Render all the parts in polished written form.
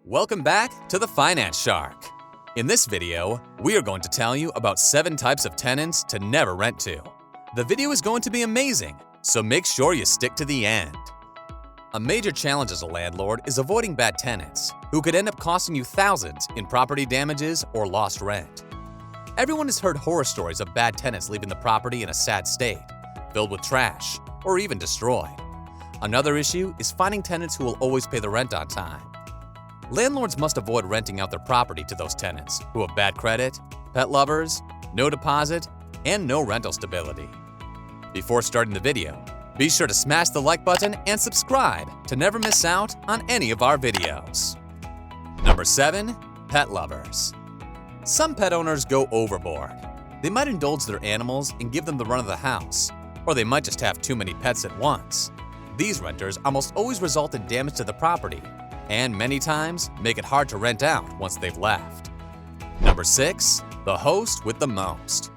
Welcome back to the Finance Shark. In this video, we are going to tell you about 7 types of tenants to never rent to. The video is going to be amazing, so make sure you stick to the end. A major challenge as a landlord is avoiding bad tenants, who could end up costing you thousands in property damages or lost rent. Everyone has heard horror stories of bad tenants leaving the property in a sad state, filled with trash, or even destroyed. Another issue is finding tenants who will always pay the rent on time. Landlords must avoid renting out their property to those tenants who have bad credit, pet lovers, no deposit, and no rental stability. Before starting the video, be sure to smash the like button and subscribe to never miss out on any of our videos. Number 7. Pet lovers. Some pet owners go overboard. They might indulge their animals and give them the run of the house, or they might just have too many pets at once. These renters almost always result in damage to the property, and many times make it hard to rent out once they've left. Number 6. The host with the most.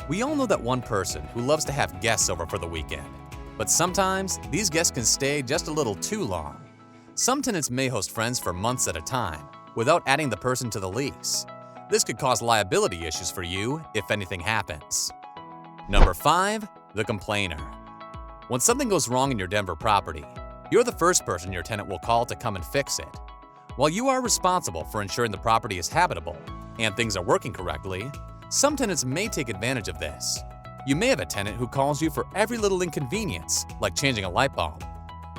We all know that one person who loves to have guests over for the weekend, but sometimes these guests can stay just a little too long. Some tenants may host friends for months at a time without adding the person to the lease. This could cause liability issues for you if anything happens. Number 5. The complainer. When something goes wrong in your Denver property, you're the first person your tenant will call to come and fix it. While you are responsible for ensuring the property is habitable and things are working correctly, some tenants may take advantage of this. You may have a tenant who calls you for every little inconvenience, like changing a light bulb.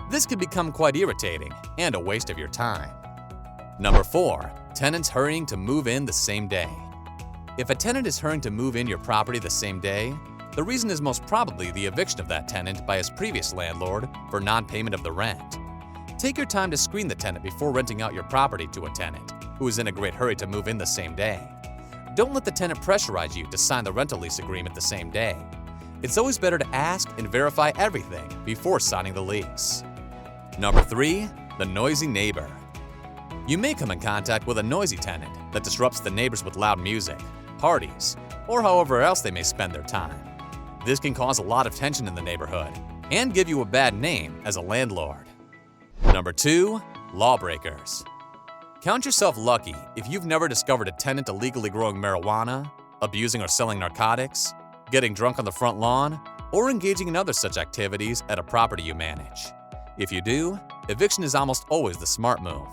This can become quite irritating and a waste of your time. Number 4. Tenants hurrying to move in the same day. If a tenant is hurrying to move in your property the same day, the reason is most probably the eviction of that tenant by his previous landlord for non-payment of the rent. Take your time to screen the tenant before renting out your property to a tenant who is in a great hurry to move in the same day. Don't let the tenant pressurize you to sign the rental lease agreement the same day. It's always better to ask and verify everything before signing the lease. Number 3. The noisy neighbor. You may come in contact with a noisy tenant that disrupts the neighbors with loud music, parties, or however else they may spend their time. This can cause a lot of tension in the neighborhood and give you a bad name as a landlord. Number 2. Lawbreakers. Count yourself lucky if you've never discovered a tenant illegally growing marijuana, abusing or selling narcotics, getting drunk on the front lawn, or engaging in other such activities at a property you manage. If you do, eviction is almost always the smart move,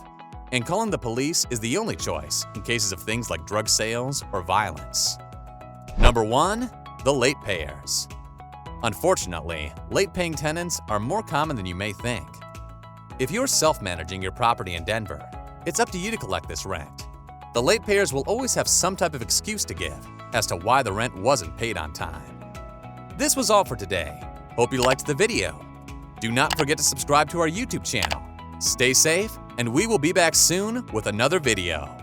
and calling the police is the only choice in cases of things like drug sales or violence. Number 1. The late payers. Unfortunately, late-paying tenants are more common than you may think. If you're self-managing your property in Denver, it's up to you to collect this rent. The late payers will always have some type of excuse to give as to why the rent wasn't paid on time. This was all for today. Hope you liked the video. Do not forget to subscribe to our YouTube channel. Stay safe, and we will be back soon with another video.